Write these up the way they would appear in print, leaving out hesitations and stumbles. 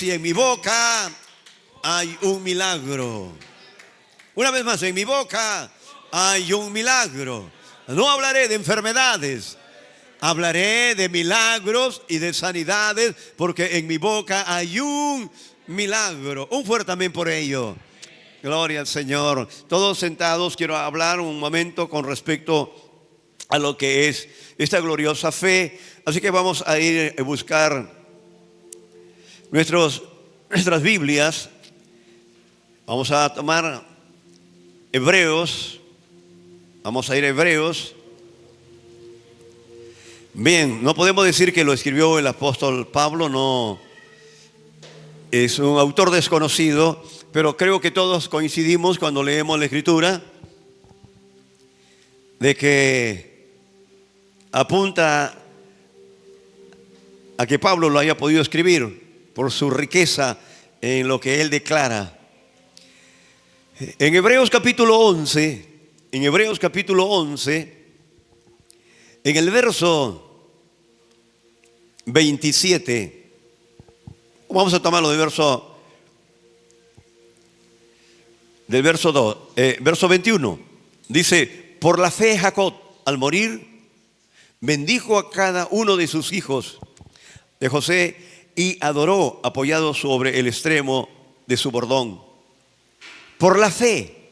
si en mi boca hay un milagro. Una vez más, en mi boca hay un milagro. No hablaré de enfermedades, hablaré de milagros y de sanidades, porque en mi boca hay un milagro. Un fuerte amén por ello. Gloria al Señor. Todos sentados, quiero hablar un momento con respecto a lo que es esta gloriosa fe. Así que vamos a ir a buscar nuestras Biblias. Vamos a tomar Hebreos. Vamos a ir a Hebreos. Bien, no podemos decir que lo escribió el apóstol Pablo, no. Es un autor desconocido, pero creo que todos coincidimos cuando leemos la Escritura de que apunta a que Pablo lo haya podido escribir por su riqueza en lo que él declara. En Hebreos capítulo 11, en el verso 27, vamos a tomarlo del verso 2, verso 21, dice: por la fe Jacob, al morir, bendijo a cada uno de sus hijos de José y adoró apoyado sobre el extremo de su bordón. Por la fe,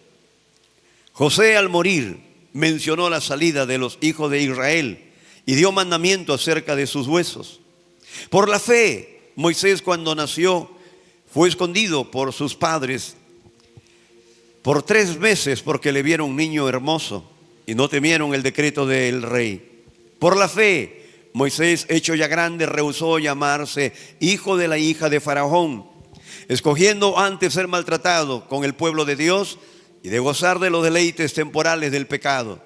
José al morir mencionó la salida de los hijos de Israel y dio mandamiento acerca de sus huesos. Por la fe, Moisés cuando nació fue escondido por sus padres por 3 meses porque le vieron un niño hermoso y no temieron el decreto del rey. Por la fe, Moisés, hecho ya grande, rehusó llamarse hijo de la hija de Faraón, escogiendo antes ser maltratado con el pueblo de Dios y de gozar de los deleites temporales del pecado,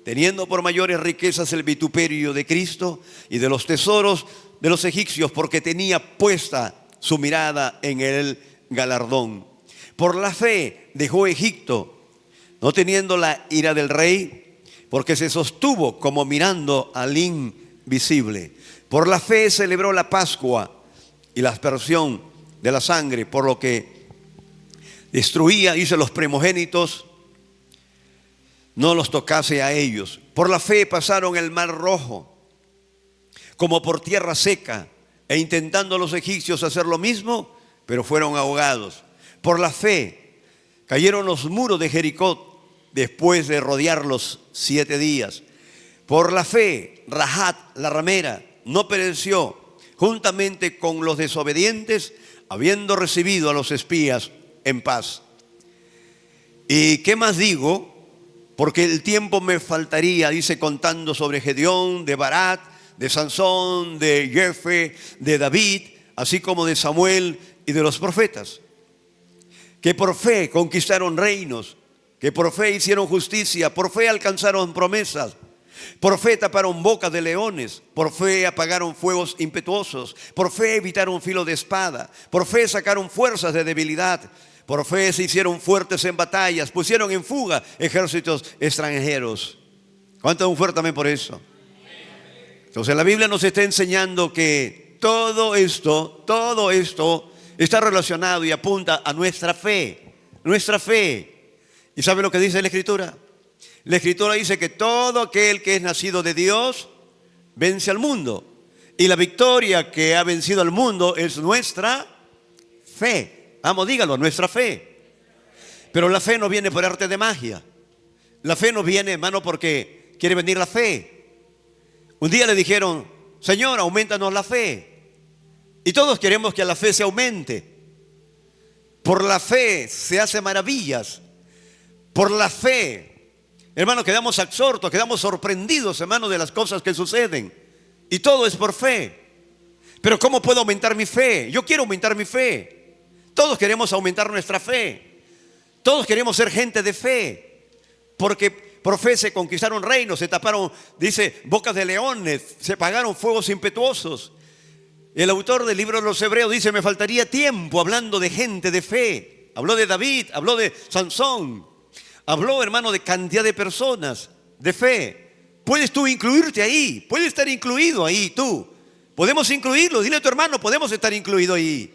teniendo por mayores riquezas el vituperio de Cristo y de los tesoros de los egipcios, porque tenía puesta su mirada en el galardón. Por la fe dejó Egipto, no teniendo la ira del rey, porque se sostuvo como mirando al invisible. Por la fe celebró la Pascua y la aspersión de la sangre, por lo que destruía, dice, los primogénitos, no los tocase a ellos. Por la fe pasaron el mar rojo como por tierra seca, e intentando los egipcios hacer lo mismo, pero fueron ahogados. Por la fe cayeron los muros de Jericó después de rodearlos 7 días. Por la fe Rahab la ramera no pereció juntamente con los desobedientes, habiendo recibido a los espías en paz. ¿Y qué más digo? Porque el tiempo me faltaría, dice, contando sobre Gedeón, de Barak, de Sansón, de Jefe, de David, así como de Samuel y de los profetas, que por fe conquistaron reinos, que por fe hicieron justicia, por fe alcanzaron promesas, por fe taparon bocas de leones, por fe apagaron fuegos impetuosos, por fe evitaron filo de espada, por fe sacaron fuerzas de debilidad, por fe se hicieron fuertes en batallas, pusieron en fuga ejércitos extranjeros. ¿Cuánto un fuerte amén por eso? Entonces la Biblia nos está enseñando que todo esto está relacionado y apunta a nuestra fe. ¿Y sabe lo que dice la Escritura? La Escritura dice que todo aquel que es nacido de Dios vence al mundo. Y la victoria que ha vencido al mundo es nuestra fe. Vamos, dígalo, nuestra fe. Pero la fe no viene por arte de magia. La fe no viene, hermano, porque quiere venir la fe. Un día le dijeron: Señor, aumentanos la fe. Y todos queremos que la fe se aumente. Por la fe se hace maravillas. Por la fe, hermano, quedamos absortos, quedamos sorprendidos, hermano, de las cosas que suceden. Y todo es por fe. Pero ¿cómo puedo aumentar mi fe? Yo quiero aumentar mi fe. Todos queremos aumentar nuestra fe. Todos queremos ser gente de fe. Porque por fe se conquistaron reinos, se taparon, dice, bocas de leones, se apagaron fuegos impetuosos. El autor del libro de los Hebreos dice: me faltaría tiempo hablando de gente de fe. Habló de David, habló de Sansón, habló, hermano, de cantidad de personas de fe. Puedes tú incluirte ahí, puedes estar incluido ahí tú. Podemos incluirlo, dile a tu hermano, podemos estar incluidos ahí.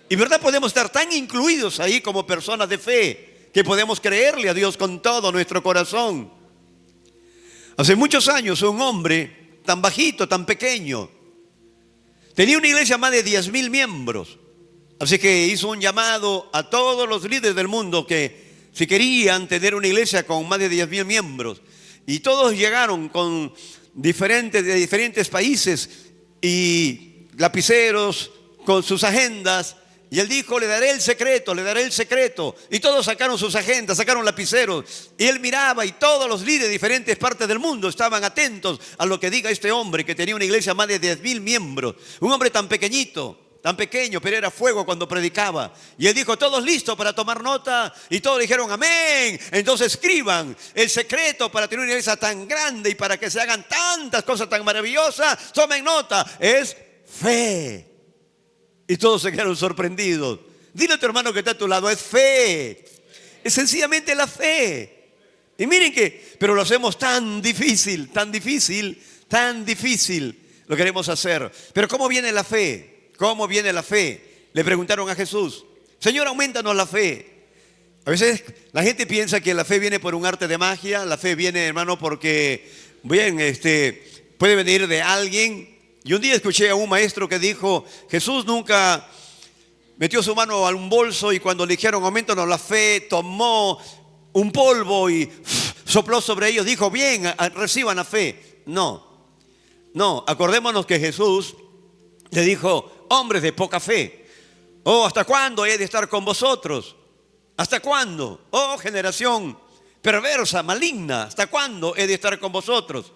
Y verdad, podemos estar tan incluidos ahí como personas de fe que podemos creerle a Dios con todo nuestro corazón. Hace muchos años un hombre tan bajito, tan pequeño, tenía una iglesia más de 10,000 miembros. Así que hizo un llamado a todos los líderes del mundo que si querían tener una iglesia con más de 10,000 miembros. Y todos llegaron de diferentes países y lapiceros con sus agendas. Y él dijo, le daré el secreto, le daré el secreto. Y todos sacaron sus agendas, sacaron lapiceros. Y él miraba y todos los líderes de diferentes partes del mundo estaban atentos a lo que diga este hombre que tenía una iglesia más de 10,000 miembros. Un hombre tan pequeñito, tan pequeño, pero era fuego cuando predicaba. Y él dijo, todos listos para tomar nota. Y todos dijeron, amén. Entonces escriban el secreto para tener una iglesia tan grande y para que se hagan tantas cosas tan maravillosas. Tomen nota, es fe. Y todos se quedaron sorprendidos. Dile a tu hermano que está a tu lado, es fe. Es sencillamente la fe. Y miren pero lo hacemos tan difícil, tan difícil, tan difícil. Lo queremos hacer. Pero ¿cómo viene la fe? ¿Cómo viene la fe? Le preguntaron a Jesús, Señor, aumentanos la fe. A veces la gente piensa que la fe viene por un arte de magia. La fe viene, hermano, porque puede venir de alguien. Y un día escuché a un maestro que dijo, Jesús nunca metió su mano a un bolso y cuando le dijeron aumentanos la fe, tomó un polvo y sopló sobre ellos, dijo, bien, reciban la fe. No, acordémonos que Jesús le dijo, hombres de poca fe, oh, ¿hasta cuándo he de estar con vosotros? ¿Hasta cuándo? Oh, generación perversa, maligna, ¿hasta cuándo he de estar con vosotros?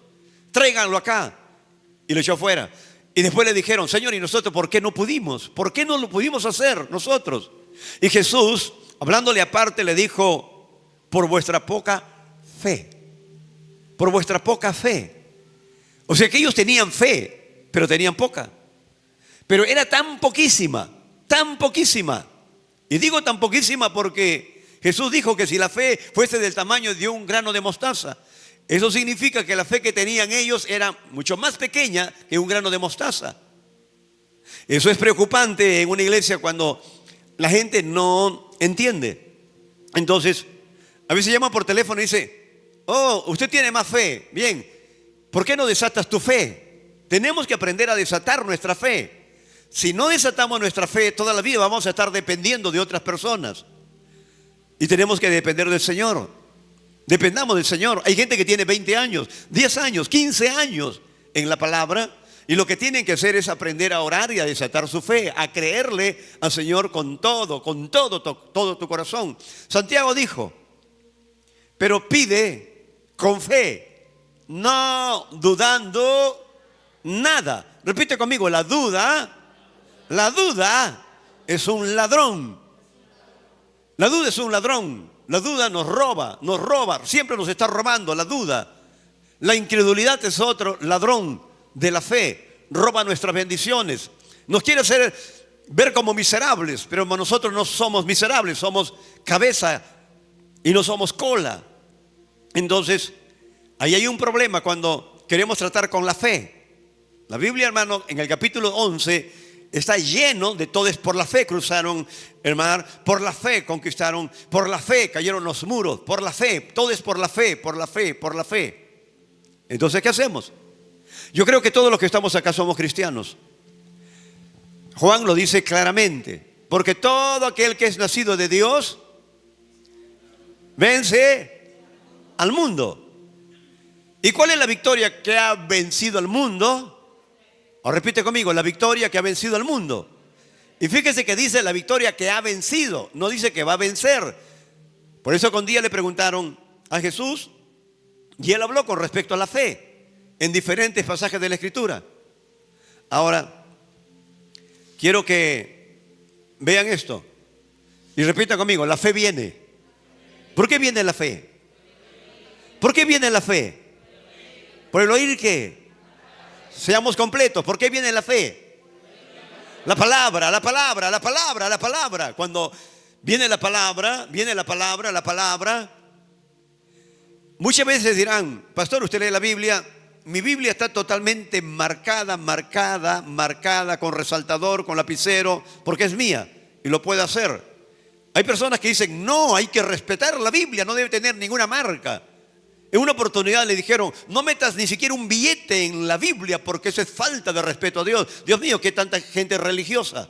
Tráiganlo acá. Y lo echó fuera. Y después le dijeron, Señor, ¿y nosotros por qué no pudimos? ¿Por qué no lo pudimos hacer nosotros? Y Jesús, hablándole aparte, le dijo, por vuestra poca fe. Por vuestra poca fe. O sea que ellos tenían fe, pero tenían poca. Pero era tan poquísima, tan poquísima. Y digo tan poquísima porque Jesús dijo que si la fe fuese del tamaño de un grano de mostaza, eso significa que la fe que tenían ellos era mucho más pequeña que un grano de mostaza. Eso es preocupante en una iglesia cuando la gente no entiende. Entonces, a veces llama por teléfono y dice, oh, usted tiene más fe. Bien, ¿por qué no desatas tu fe? Tenemos que aprender a desatar nuestra fe. Si no desatamos nuestra fe, toda la vida vamos a estar dependiendo de otras personas. Y tenemos que depender del Señor. Dependamos del Señor. Hay gente que tiene 20 años, 10 años, 15 años en la palabra y lo que tienen que hacer es aprender a orar y a desatar su fe, a creerle al Señor con todo tu corazón. Santiago dijo, pero pide con fe, no dudando nada. Repite conmigo, la duda es un ladrón. La duda es un ladrón. La duda nos roba, siempre nos está robando la duda. La incredulidad es otro ladrón de la fe, roba nuestras bendiciones. Nos quiere hacer ver como miserables, pero nosotros no somos miserables, somos cabeza y no somos cola. Entonces, ahí hay un problema cuando queremos tratar con la fe. La Biblia, hermano, en el capítulo 11 está lleno de todos por la fe cruzaron el mar, por la fe conquistaron, por la fe cayeron los muros, por la fe, todo es por la fe, por la fe, por la fe. Entonces, ¿qué hacemos? Yo creo que todos los que estamos acá somos cristianos. Juan lo dice claramente, porque todo aquel que es nacido de Dios vence al mundo. ¿Y cuál es la victoria que ha vencido al mundo? O repite conmigo, la victoria que ha vencido al mundo. Y fíjese que dice la victoria que ha vencido, no dice que va a vencer. Por eso un día le preguntaron a Jesús y él habló con respecto a la fe en diferentes pasajes de la Escritura. Ahora, quiero que vean esto y repitan conmigo, la fe viene. ¿Por qué viene la fe? ¿Por qué viene la fe? ¿Por el oír qué? Seamos completos. ¿Por qué viene la fe? La palabra. Cuando viene la palabra, muchas veces dirán, pastor, usted lee la Biblia. Mi Biblia está totalmente marcada con resaltador, con lapicero, porque es mía. y lo puede hacer. Hay personas que dicen, no, hay que respetar la Biblia, no debe tener ninguna marca. En una oportunidad le dijeron, no metas ni siquiera un billete en la Biblia porque eso es falta de respeto a Dios. Dios mío, qué tanta gente religiosa.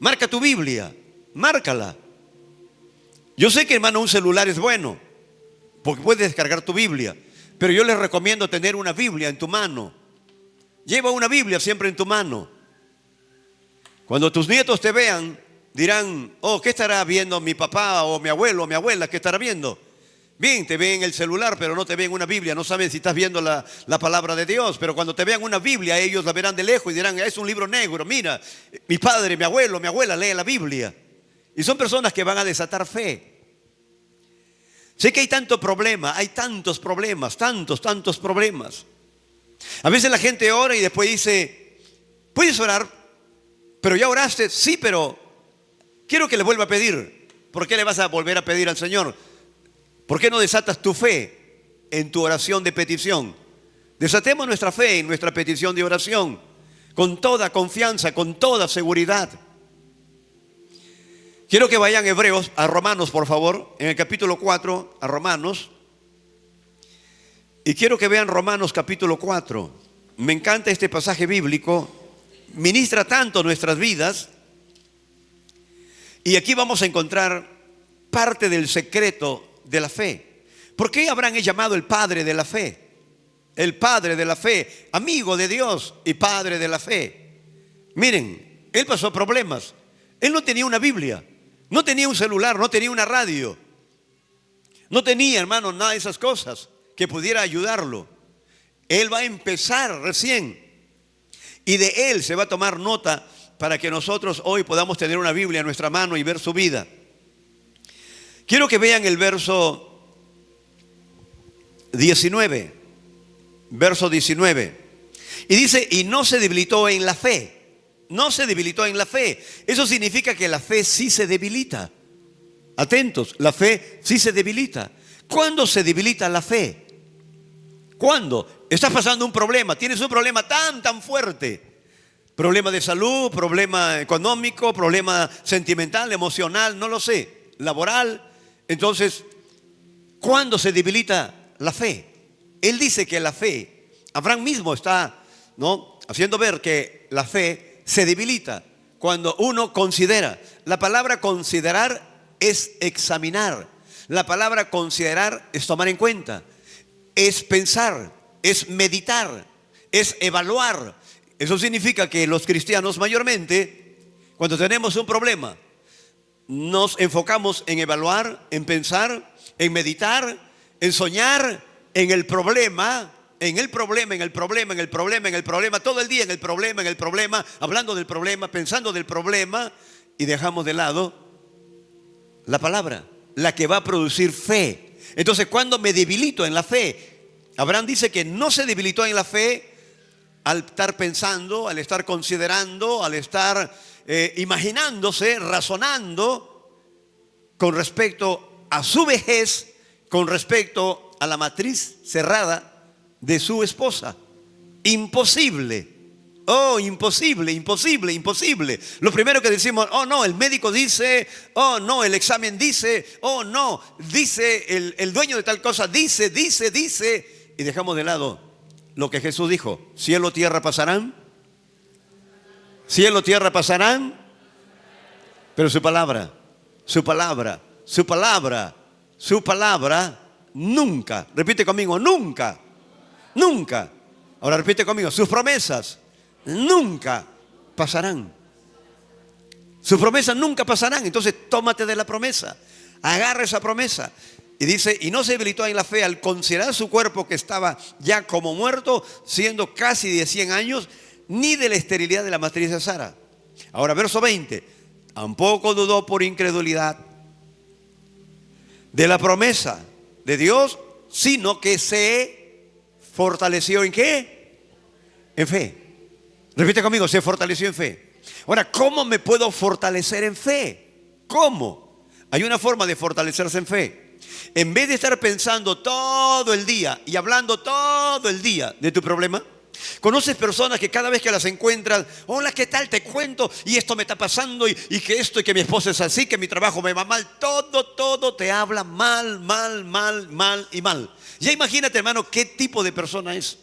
Marca tu Biblia, márcala. Yo sé que, hermano, un celular es bueno porque puedes descargar tu Biblia, pero yo les recomiendo tener una Biblia en tu mano. Lleva una Biblia siempre en tu mano. Cuando tus nietos te vean, dirán, oh, ¿qué estará viendo mi papá o mi abuelo o mi abuela? ¿Qué estará viendo? Bien, te ven el celular, pero no te ven una Biblia. No saben si estás viendo la palabra de Dios. Pero cuando te vean una Biblia, ellos la verán de lejos y dirán, es un libro negro. Mira, mi padre, mi abuelo, mi abuela lee la Biblia. Y son personas que van a desatar fe. Sé que hay tanto problema, hay tantos problemas, tantos problemas. A veces la gente ora y después dice, ¿puedes orar? ¿Pero ya oraste? Sí, pero quiero que le vuelva a pedir. ¿Por qué le vas a volver a pedir al Señor? ¿Por qué no desatas tu fe en tu oración de petición? Desatemos nuestra fe en nuestra petición de oración con toda confianza, con toda seguridad. Quiero que vayan Hebreos a Romanos, por favor, en el capítulo 4, a Romanos. Y quiero que vean Romanos capítulo 4. Me encanta este pasaje bíblico, ministra tanto nuestras vidas. Y aquí vamos a encontrar parte del secreto de la fe. ¿Por qué Abraham es llamado el padre de la fe? El padre de la fe, amigo de Dios y padre de la fe. Miren, él pasó problemas. Él no tenía una Biblia, no tenía un celular, no tenía una radio, no tenía, hermano, nada de esas cosas que pudiera ayudarlo. Él va a empezar recién y de él se va a tomar nota para que nosotros hoy podamos tener una Biblia en nuestra mano y ver su vida. Quiero que vean el verso 19. Verso 19. Y dice, y no se debilitó en la fe. No se debilitó en la fe. Eso significa que la fe sí se debilita. Atentos, la fe sí se debilita. ¿Cuándo se debilita la fe? ¿Cuándo? Estás pasando un problema, tienes un problema tan fuerte. Problema de salud, problema económico, problema sentimental, emocional, no lo sé, laboral. Entonces, ¿cuándo se debilita la fe? Él dice que la fe, Abraham mismo está, ¿no?, haciendo ver que la fe se debilita cuando uno considera. La palabra considerar es examinar. La palabra considerar es tomar en cuenta, es pensar, es meditar, es evaluar. Eso significa que los cristianos mayormente, cuando tenemos un problema, nos enfocamos en evaluar, en pensar, en meditar, en soñar, en el problema, todo el día en el problema, hablando del problema, pensando del problema, y dejamos de lado la palabra, la que va a producir fe. Entonces, cuando me debilito en la fe, Abraham dice que no se debilitó en la fe al estar pensando, al estar considerando, al estar imaginándose, razonando con respecto a su vejez, con respecto a la matriz cerrada de su esposa. Imposible. Oh, imposible. Lo primero que decimos, oh no, el médico dice, oh no, el examen dice, oh no, dice el dueño de tal cosa, dice, y dejamos de lado lo que Jesús dijo: cielo, tierra pasarán, pero su palabra nunca. Repite conmigo, nunca. Ahora repite conmigo, sus promesas nunca pasarán. Sus promesas nunca pasarán. Entonces tómate de la promesa, agarra esa promesa. Y dice, y no se debilitó en la fe al considerar su cuerpo que estaba ya como muerto, siendo casi de 100 años, ni de la esterilidad de la matriz de Sara. Ahora, verso 20, tampoco dudó por incredulidad de la promesa de Dios, sino que se fortaleció ¿en qué? En fe. Repite conmigo, se fortaleció en fe. Ahora, ¿cómo me puedo fortalecer en fe? ¿Cómo? Hay una forma de fortalecerse en fe. En vez de estar pensando todo el día y hablando todo el día de tu problema, ¿Conoces personas que cada vez que las encuentras, hola, ¿qué tal? Te cuento, y esto me está pasando, y que esto, y que mi esposa es así, que mi trabajo me va mal, todo te habla mal, mal, mal, mal y mal. Ya imagínate, hermano, qué tipo de persona es.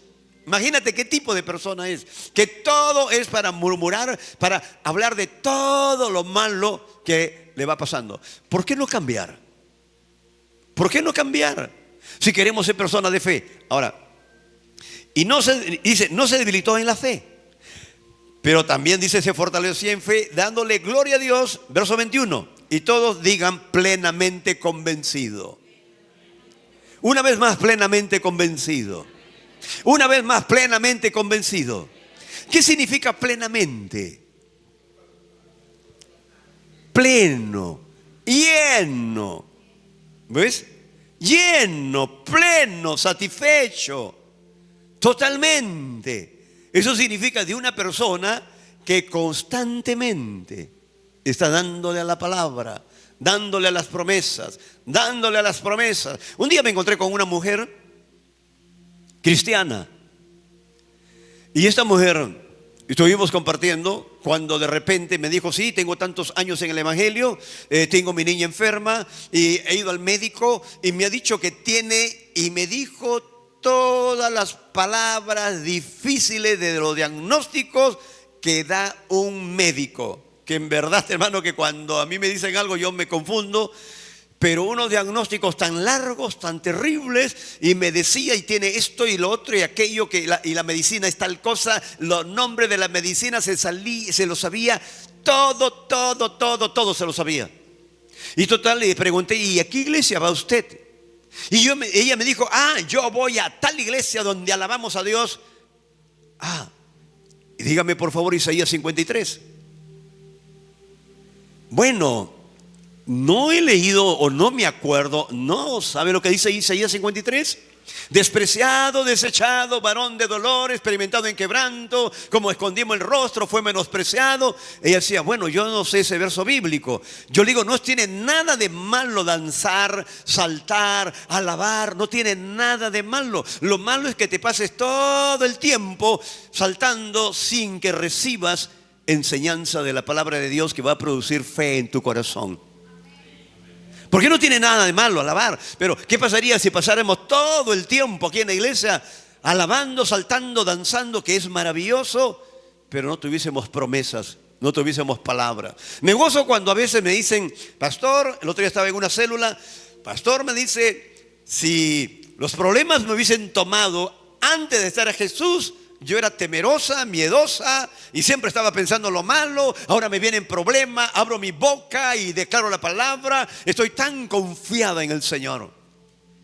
Imagínate qué tipo de persona es, que todo es para murmurar, para hablar de todo lo malo que le va pasando. ¿Por qué no cambiar? ¿Por qué no cambiar? Si queremos ser personas de fe. Ahora, y no se debilitó en la fe, pero también dice, se fortaleció en fe, dándole gloria a Dios, verso 21, y todos digan plenamente convencido. Una vez más, plenamente convencido. Una vez más, plenamente convencido. ¿Qué significa plenamente? Pleno, lleno. ¿Ves? Lleno, pleno, satisfecho. Totalmente. Eso significa de una persona que constantemente está dándole a la palabra, dándole a las promesas, dándole a las promesas. Un día me encontré con una mujer cristiana, y esta mujer estuvimos compartiendo cuando de repente me dijo, sí, tengo tantos años en el evangelio, tengo mi niña enferma y he ido al médico y me ha dicho que tiene, y me dijo todas las palabras difíciles de los diagnósticos que da un médico, que en verdad, hermano, que cuando a mí me dicen algo yo me confundo, pero unos diagnósticos tan largos, tan terribles, y me decía, y tiene esto y lo otro y aquello, y la medicina es tal cosa, los nombres de la medicina se lo sabía, todo se lo sabía. Y total, le pregunté, ¿y a qué iglesia va usted? Y ella me dijo, yo voy a tal iglesia donde alabamos a Dios. Y dígame por favor Isaías 53. Bueno, no he leído o no me acuerdo. No, ¿sabe lo que dice Isaías 53? Despreciado, desechado, varón de dolor, experimentado en quebranto, como escondimos el rostro, fue menospreciado. Ella decía, bueno, yo no sé ese verso bíblico. Yo le digo, no tiene nada de malo danzar, saltar, alabar, no tiene nada de malo. Lo malo es que te pases todo el tiempo saltando sin que recibas enseñanza de la palabra de Dios que va a producir fe en tu corazón. Porque no tiene nada de malo alabar, pero ¿qué pasaría si pasáramos todo el tiempo aquí en la iglesia alabando, saltando, danzando, que es maravilloso, pero no tuviésemos promesas, no tuviésemos palabra? Me gozo cuando a veces me dicen, pastor, el otro día estaba en una célula, pastor me dice, si los problemas me hubiesen tomado antes de estar a Jesús, yo era temerosa, miedosa y siempre estaba pensando lo malo. Ahora me vienen problemas, abro mi boca y declaro la palabra. Estoy tan confiada en el Señor.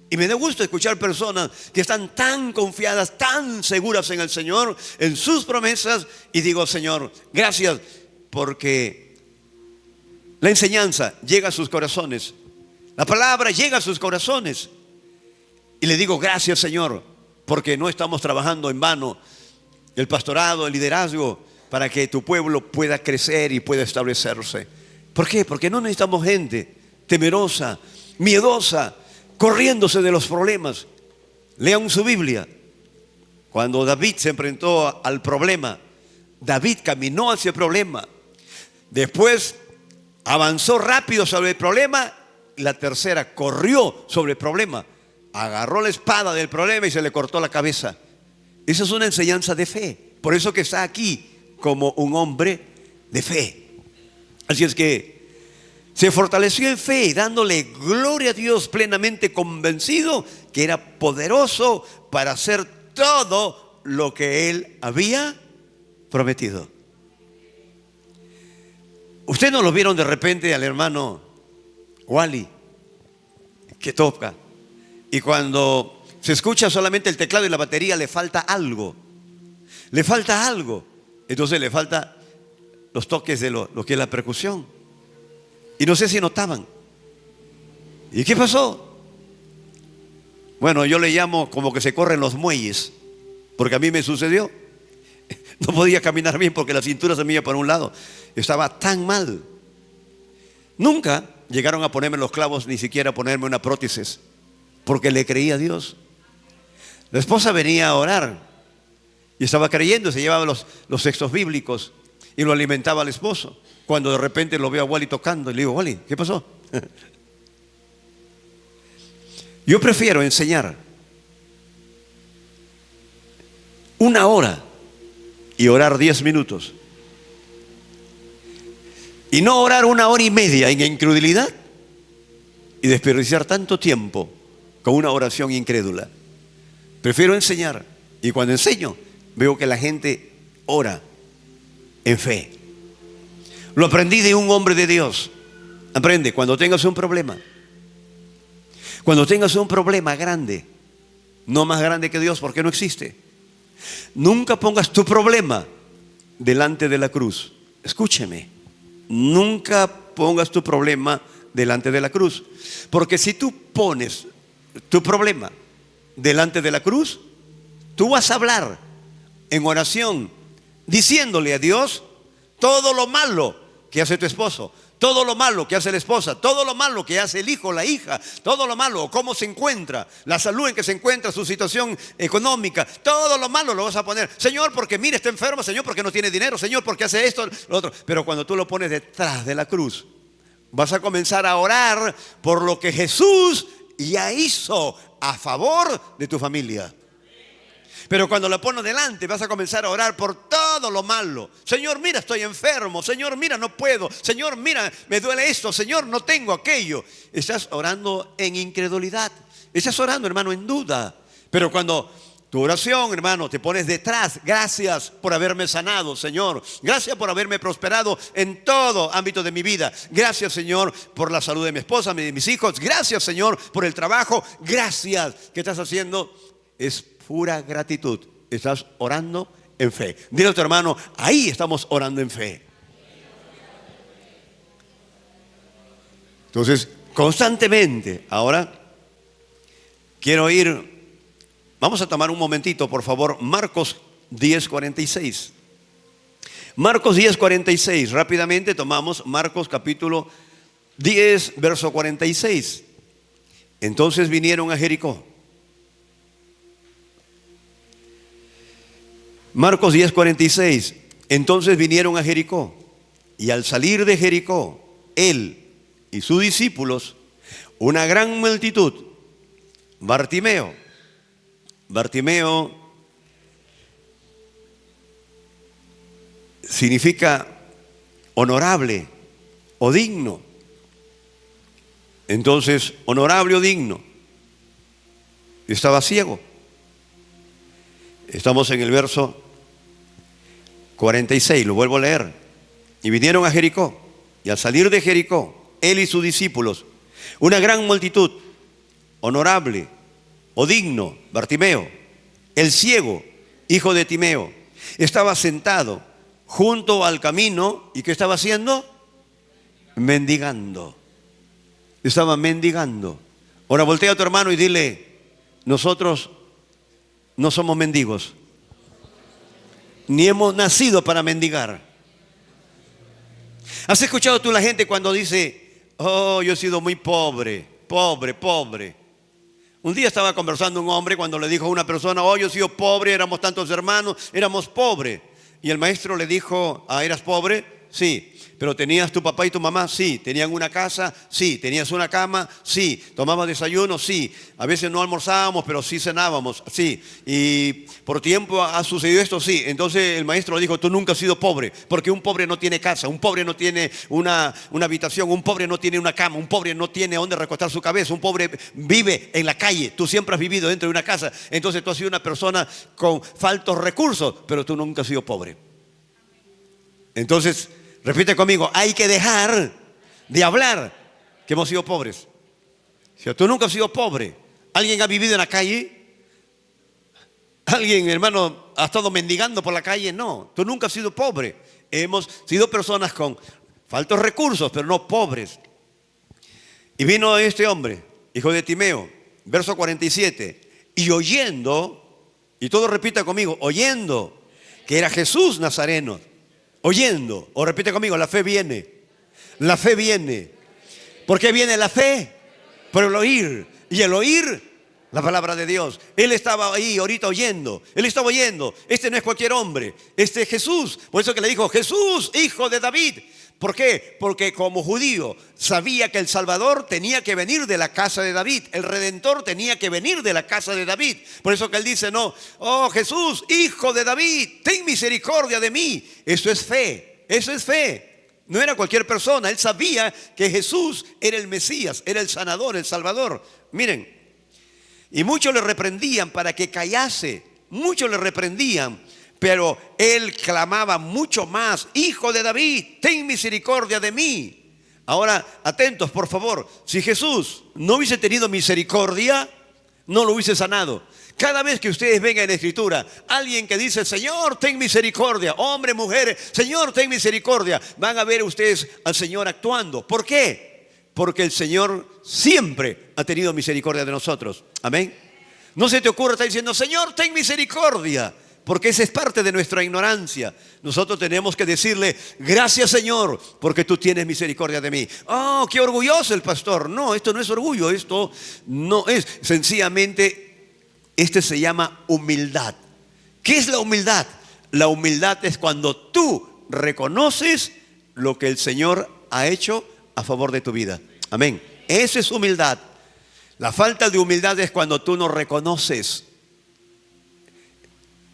Y me da gusto escuchar personas que están tan confiadas, tan seguras en el Señor, en sus promesas. Y digo, Señor, gracias porque la enseñanza llega a sus corazones. La palabra llega a sus corazones. Y le digo, gracias, Señor, porque no estamos trabajando en vano. El pastorado, el liderazgo, para que tu pueblo pueda crecer y pueda establecerse. ¿Por qué? Porque no necesitamos gente temerosa, miedosa, corriéndose de los problemas. Lean su Biblia. Cuando David se enfrentó al problema, David caminó hacia el problema. Después avanzó rápido sobre el problema. La tercera corrió sobre el problema. Agarró la espada del problema y se le cortó la cabeza. Esa es una enseñanza de fe. Por eso que está aquí como un hombre de fe. Así es que se fortaleció en fe, dándole gloria a Dios, plenamente convencido que era poderoso para hacer todo lo que él había prometido. Ustedes no lo vieron de repente al hermano Wally, que toca, y cuando se escucha solamente el teclado y la batería, le falta algo. Le falta algo. Entonces le falta los toques de lo que es la percusión. Y no sé si notaban. ¿Y qué pasó? Bueno, yo le llamo como que se corren los muelles, porque a mí me sucedió. No podía caminar bien porque la cintura se me iba por un lado. Estaba tan mal. Nunca llegaron a ponerme los clavos, ni siquiera a ponerme una prótesis, porque le creía a Dios. La esposa venía a orar Y estaba creyendo, se llevaba los textos bíblicos y lo alimentaba al esposo. Cuando de repente lo veo a Wally tocando y le digo, Wally, ¿qué pasó? Yo prefiero enseñar 1 hora y orar 10 minutos. Y no orar 1 hora y media en incredulidad y desperdiciar tanto tiempo con una oración incrédula. Prefiero enseñar, y cuando enseño veo que la gente ora en fe. Lo aprendí de un hombre de Dios. Aprende, cuando tengas un problema grande, no más grande que Dios porque no existe, nunca pongas tu problema delante de la cruz. Escúcheme, nunca pongas tu problema delante de la cruz, porque si tú pones tu problema delante de la cruz, tú vas a hablar en oración diciéndole a Dios todo lo malo que hace tu esposo, todo lo malo que hace la esposa, todo lo malo que hace el hijo, la hija, todo lo malo, cómo se encuentra, la salud en que se encuentra, su situación económica, todo lo malo lo vas a poner. Señor, porque mire, está enfermo. Señor, porque no tiene dinero. Señor, porque hace esto, lo otro. Pero cuando tú lo pones detrás de la cruz, vas a comenzar a orar por lo que Jesús ya hizo a favor de tu familia. Pero cuando lo pones delante, vas a comenzar a orar por todo lo malo. Señor, mira, estoy enfermo. Señor, mira, no puedo. Señor, mira, me duele esto. Señor, no tengo aquello. Estás orando en incredulidad. Estás orando, hermano, en duda. Pero cuando tu oración, hermano, te pones detrás, gracias por haberme sanado, Señor. Gracias por haberme prosperado en todo ámbito de mi vida. Gracias, Señor, por la salud de mi esposa, de mis hijos. Gracias, Señor, por el trabajo. Gracias. ¿Qué estás haciendo? Es pura gratitud. Estás orando en fe. Dile a tu hermano, ahí estamos orando en fe. Entonces, constantemente. Ahora quiero vamos a tomar un momentito, por favor, Marcos 10:46. Marcos 10:46. Rápidamente tomamos Marcos capítulo 10, verso 46. Entonces vinieron a Jericó. Marcos 10:46. Entonces vinieron a Jericó, y al salir de Jericó, él y sus discípulos, una gran multitud. Bartimeo significa honorable o digno. Entonces, honorable o digno. Estaba ciego. Estamos en el verso 46, lo vuelvo a leer. Y vinieron a Jericó, y al salir de Jericó, él y sus discípulos, una gran multitud. Honorable o digno, Bartimeo, el ciego, hijo de Timeo, estaba sentado junto al camino. ¿Y qué estaba haciendo? Mendigando. Estaba mendigando. Ahora voltea a tu hermano y dile, nosotros no somos mendigos, ni hemos nacido para mendigar. ¿Has escuchado tú la gente cuando dice, oh, yo he sido muy pobre, pobre? Un día estaba conversando un hombre cuando le dijo a una persona, oh, yo he sido pobre, éramos tantos hermanos, éramos pobres. Y el maestro le dijo, ¿eras pobre? Sí. ¿Pero tenías tu papá y tu mamá? Sí. ¿Tenían una casa? Sí. ¿Tenías una cama? Sí. ¿Tomabas desayuno? Sí. A veces no almorzábamos, pero sí cenábamos. Sí. ¿Y por tiempo ha sucedido esto? Sí. Entonces el maestro le dijo, tú nunca has sido pobre, porque un pobre no tiene casa, un pobre no tiene una habitación, un pobre no tiene una cama, un pobre no tiene dónde recostar su cabeza, un pobre vive en la calle. Tú siempre has vivido dentro de una casa. Entonces tú has sido una persona con faltos recursos, pero tú nunca has sido pobre. Entonces, repite conmigo, hay que dejar de hablar que hemos sido pobres. Si tú nunca has sido pobre, ¿alguien ha vivido en la calle? ¿Alguien, hermano, ha estado mendigando por la calle? No, tú nunca has sido pobre. Hemos sido personas con faltos recursos, pero no pobres. Y vino este hombre, hijo de Timeo, verso 47, y oyendo, y todo repita conmigo, oyendo que era Jesús Nazareno. Oyendo, o repite conmigo, la fe viene. La fe viene. ¿Por qué viene la fe? Por el oír. Y el oír la palabra de Dios. Él estaba ahí ahorita oyendo. Él estaba oyendo. Este no es cualquier hombre. Este es Jesús. Por eso que le dijo, Jesús, hijo de David. ¿Por qué? Porque como judío sabía que el Salvador tenía que venir de la casa de David. El Redentor tenía que venir de la casa de David. Por eso que él dice, no, oh Jesús, hijo de David, ten misericordia de mí. Eso es fe. Eso es fe. No era cualquier persona. Él sabía que Jesús era el Mesías, era el sanador, el Salvador. Miren. Y muchos le reprendían para que callase. Muchos le reprendían. Pero él clamaba mucho más: Hijo de David, ten misericordia de mí. Ahora, atentos por favor. Si Jesús no hubiese tenido misericordia, no lo hubiese sanado. Cada vez que ustedes vengan en la Escritura, alguien que dice, Señor, ten misericordia, hombre, mujer, Señor, ten misericordia, van a ver ustedes al Señor actuando. ¿Por qué? Porque el Señor siempre ha tenido misericordia de nosotros. Amén. No se te ocurra estar diciendo, Señor, ten misericordia, porque esa es parte de nuestra ignorancia. Nosotros tenemos que decirle, gracias Señor, porque tú tienes misericordia de mí. Oh, qué orgulloso el pastor. No, esto no es orgullo, esto no es. Sencillamente, este se llama humildad. ¿Qué es la humildad? La humildad es cuando tú reconoces lo que el Señor ha hecho a favor de tu vida. Amén. Eso es humildad. La falta de humildad es cuando tú no reconoces.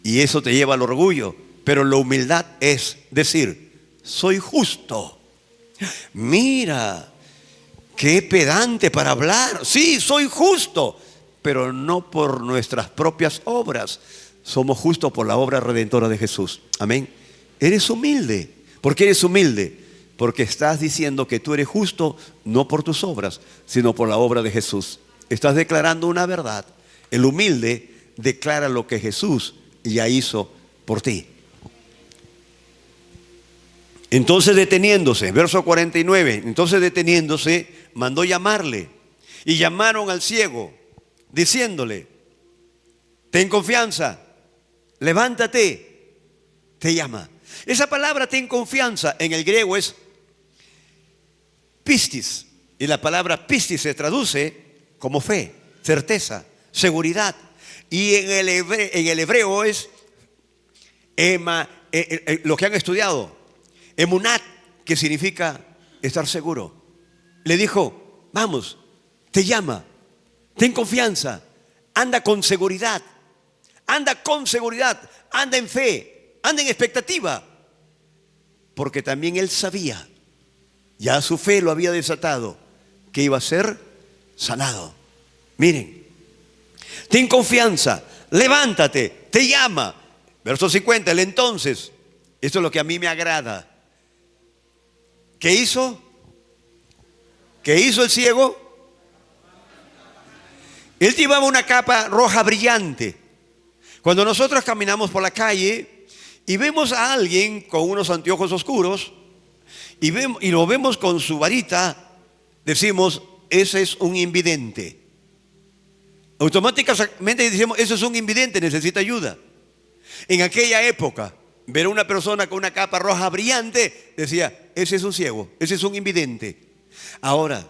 Y eso te lleva al orgullo. Pero la humildad es decir, soy justo. Mira, qué pedante para hablar. Sí, soy justo, pero no por nuestras propias obras. Somos justos por la obra redentora de Jesús. Amén. Eres humilde. ¿Por qué eres humilde? Porque estás diciendo que tú eres justo no por tus obras, sino por la obra de Jesús. Estás declarando una verdad. El humilde declara lo que Jesús ya hizo por ti. Entonces deteniéndose, verso 49, entonces deteniéndose, mandó llamarle. Y llamaron al ciego, diciéndole, ten confianza, levántate, te llama. Esa palabra ten confianza en el griego es pistis. Y la palabra pistis se traduce como fe, certeza, seguridad. Y en el hebreo es lo que han estudiado, emunat, que significa estar seguro. Le dijo, vamos, te llama, ten confianza, anda con seguridad, anda en fe, anda en expectativa. Porque también él sabía, ya su fe lo había desatado, que iba a ser sanado. Miren. Ten confianza, levántate, te llama. Verso 50, el entonces, esto es lo que a mí me agrada. ¿Qué hizo? ¿Qué hizo el ciego? Él llevaba una capa roja brillante. Cuando nosotros caminamos por la calle y vemos a alguien con unos anteojos oscuros y lo vemos con su varita, decimos, ese es un invidente. Automáticamente decimos, eso es un invidente, necesita ayuda. En aquella época, ver a una persona con una capa roja brillante, decía, ese es un ciego, ese es un invidente. Ahora,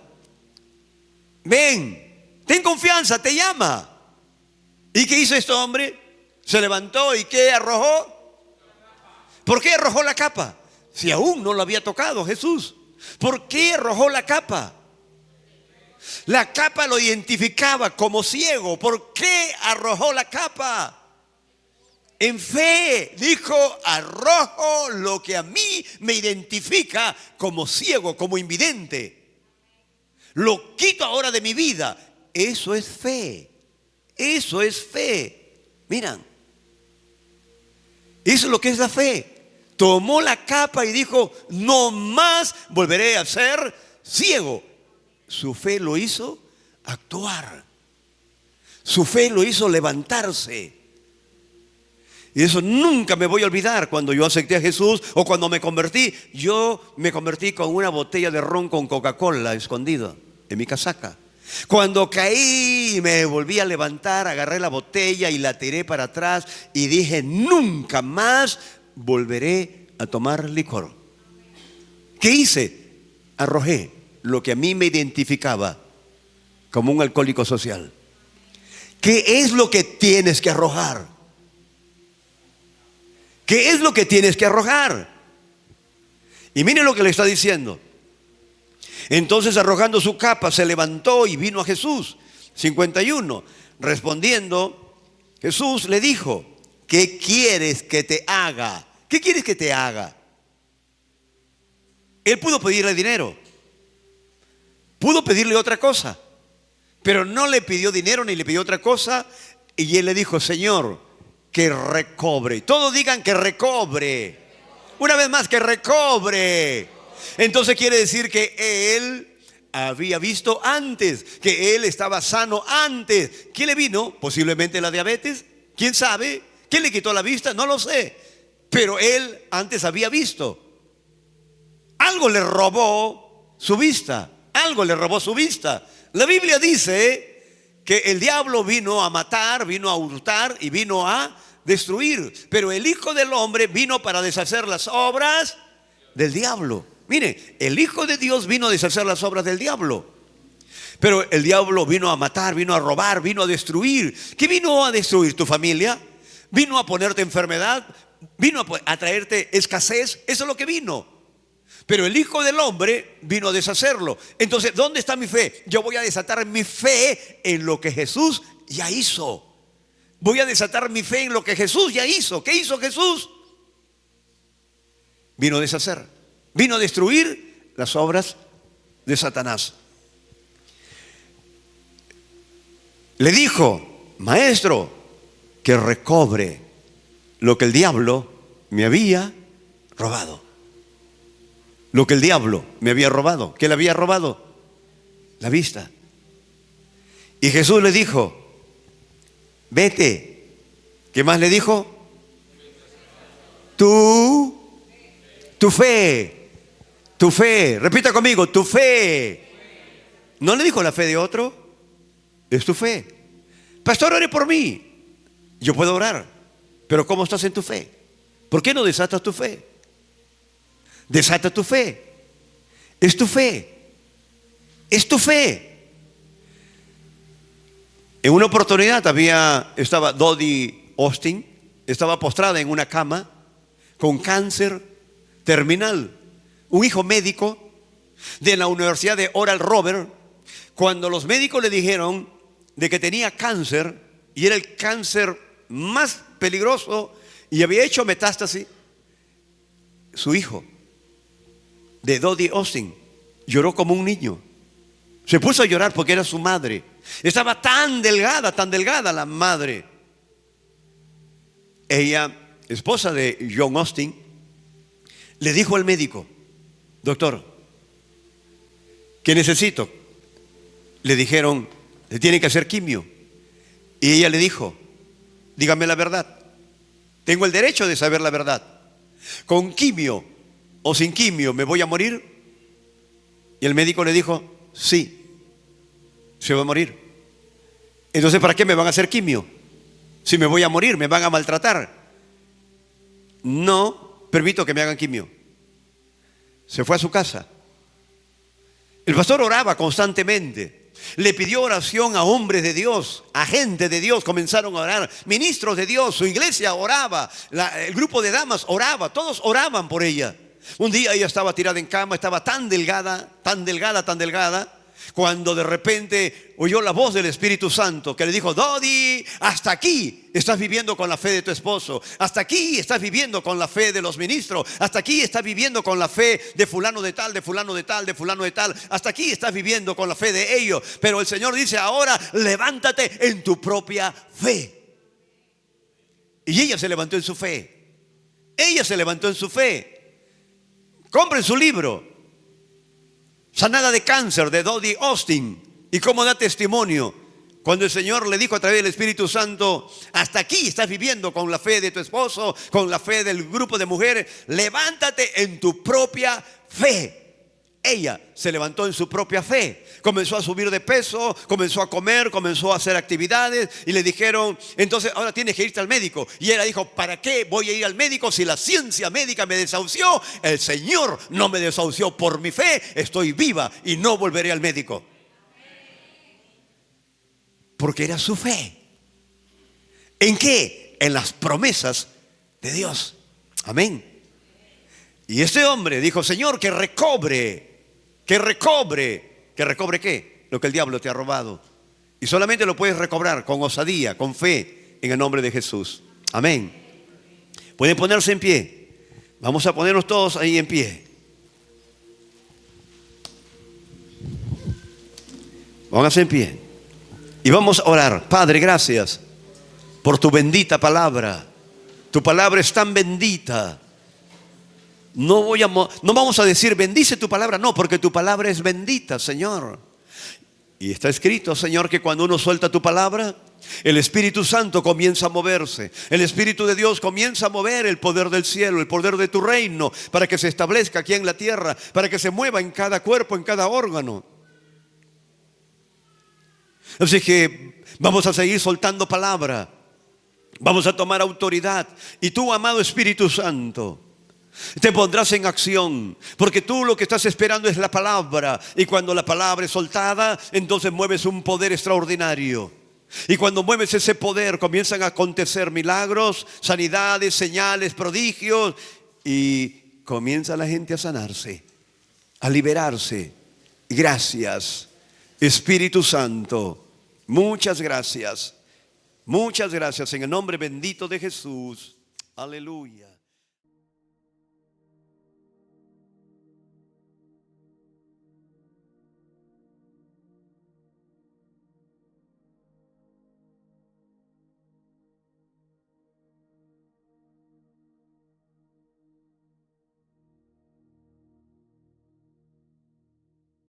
ven, ten confianza, te llama. ¿Y qué hizo este hombre? Se levantó y ¿qué arrojó? ¿Por qué arrojó la capa? Si aún no lo había tocado Jesús. ¿Por qué arrojó la capa? La capa lo identificaba como ciego. ¿Por qué arrojó la capa? En fe dijo, arrojo lo que a mí me identifica como ciego, como invidente. Lo quito ahora de mi vida. Eso es fe. Eso es fe. Miran. Eso es lo que es la fe. Tomó la capa y dijo, no más volveré a ser ciego. Su fe lo hizo actuar. Su fe lo hizo levantarse. Y eso nunca me voy a olvidar. Cuando yo acepté a Jesús o cuando me convertí, yo me convertí con una botella de ron con Coca-Cola escondida en mi casaca. Cuando caí, me volví a levantar, agarré la botella y la tiré para atrás y dije, nunca más volveré a tomar licor. ¿Qué hice? Arrojé lo que a mí me identificaba como un alcohólico social. ¿Qué es lo que tienes que arrojar? ¿Qué es lo que tienes que arrojar? Y miren lo que le está diciendo. Entonces, arrojando su capa, se levantó y vino a Jesús. 51. Respondiendo, Jesús le dijo: ¿qué quieres que te haga? ¿Qué quieres que te haga? Él pudo pedirle dinero, pudo pedirle otra cosa, pero no le pidió dinero ni le pidió otra cosa. Y él le dijo: Señor, que recobre. Todos digan que recobre. Una vez más, que recobre. Entonces quiere decir que él había visto antes, que él estaba sano antes. ¿Qué le vino? Posiblemente la diabetes. ¿Quién sabe? ¿Qué le quitó la vista? No lo sé. Pero él antes había visto. Algo le robó su vista. Algo le robó su vista. La Biblia dice que el diablo vino a matar, vino a hurtar y vino a destruir. Pero el Hijo del Hombre vino para deshacer las obras del diablo. Mire, el Hijo de Dios vino a deshacer las obras del diablo. Pero el diablo vino a matar, vino a robar, vino a destruir. ¿Qué vino a destruir? ¿Tu familia? ¿Vino a ponerte enfermedad? ¿Vino a traerte escasez? Eso es lo que vino. Pero el Hijo del Hombre vino a deshacerlo. Entonces, ¿dónde está mi fe? Yo voy a desatar mi fe en lo que Jesús ya hizo. Voy a desatar mi fe en lo que Jesús ya hizo. ¿Qué hizo Jesús? Vino a deshacer, vino a destruir las obras de Satanás. Le dijo: Maestro, que recobre lo que el diablo me había robado. Lo que el diablo me había robado. ¿Qué le había robado? La vista. Y Jesús le dijo: vete. ¿Qué más le dijo? Tu fe. Tu fe. Repita conmigo: tu fe. No le dijo la fe de otro. Es tu fe. Pastor, ore por mí. Yo puedo orar, pero ¿cómo estás en tu fe? ¿Por qué no desatas tu fe? Desata tu fe. Es tu fe. Es tu fe. En una oportunidad estaba Dodie Austin, estaba postrada en una cama con cáncer terminal. Un hijo médico de la Universidad de Oral Roberts, cuando los médicos le dijeron de que tenía cáncer y era el cáncer más peligroso y había hecho metástasis, su hijo de Dodie Austin lloró como un niño. Se puso a llorar porque era su madre. Estaba tan delgada la madre. Ella, esposa de John Austin, le dijo al médico: doctor, ¿qué necesito? Le dijeron: le tienen que hacer quimio. Y ella le dijo: dígame la verdad. Tengo el derecho de saber la verdad. ¿Con quimio o sin quimio me voy a morir? Y el médico le dijo: sí, se va a morir. Entonces, ¿para qué me van a hacer quimio? Si me voy a morir, me van a maltratar. No permito que me hagan quimio. Se fue a su casa. El pastor oraba constantemente. Le pidió oración a hombres de Dios, a gente de Dios. Comenzaron a orar, ministros de Dios. Su iglesia oraba, el grupo de damas oraba. Todos oraban por ella. Un día ella estaba tirada en cama, estaba tan delgada, cuando de repente oyó la voz del Espíritu Santo que le dijo: Dodie, hasta aquí estás viviendo con la fe de tu esposo, hasta aquí estás viviendo con la fe de los ministros, hasta aquí estás viviendo con la fe de fulano de tal, de fulano de tal, de fulano de tal, hasta aquí estás viviendo con la fe de ellos. Pero el Señor dice: ahora levántate en tu propia fe. Y ella se levantó en su fe. Ella se levantó en su fe. Compren su libro, Sanada de cáncer, de Dodie Austin, y cómo da testimonio cuando el Señor le dijo a través del Espíritu Santo: hasta aquí estás viviendo con la fe de tu esposo, con la fe del grupo de mujeres, levántate en tu propia fe. Ella se levantó en su propia fe, comenzó a subir de peso, comenzó a comer, comenzó a hacer actividades, y le dijeron: entonces ahora tienes que irte al médico. Y ella dijo: ¿para qué voy a ir al médico si la ciencia médica me desahució? El Señor no me desahució. Por mi fe estoy viva y no volveré al médico. Porque era su fe. ¿En qué? En las promesas de Dios. Amén. Y este hombre dijo, Señor, que recobre ¿qué? Lo que el diablo te ha robado. Y solamente lo puedes recobrar con osadía, con fe, en el nombre de Jesús. Amén. Pueden ponerse en pie. Vamos a ponernos todos ahí en pie. Pónganse en pie. Y vamos a orar. Padre, gracias por tu bendita palabra. Tu palabra es tan bendita. No vamos a decir bendice tu palabra, no, porque tu palabra es bendita, Señor. Y está escrito, Señor, que cuando uno suelta tu palabra, el Espíritu Santo comienza a moverse. El Espíritu de Dios comienza a mover el poder del cielo, el poder de tu reino, para que se establezca aquí en la tierra, para que se mueva en cada cuerpo, en cada órgano. Así que vamos a seguir soltando palabra. Vamos a tomar autoridad. Y tú, amado Espíritu Santo, te pondrás en acción, porque tú lo que estás esperando es la palabra. Y cuando la palabra es soltada, entonces mueves un poder extraordinario. Y cuando mueves ese poder, comienzan a acontecer milagros, sanidades, señales, prodigios. Y comienza la gente a sanarse, a liberarse. Gracias, Espíritu Santo. Muchas gracias. Muchas gracias en el nombre bendito de Jesús. Aleluya.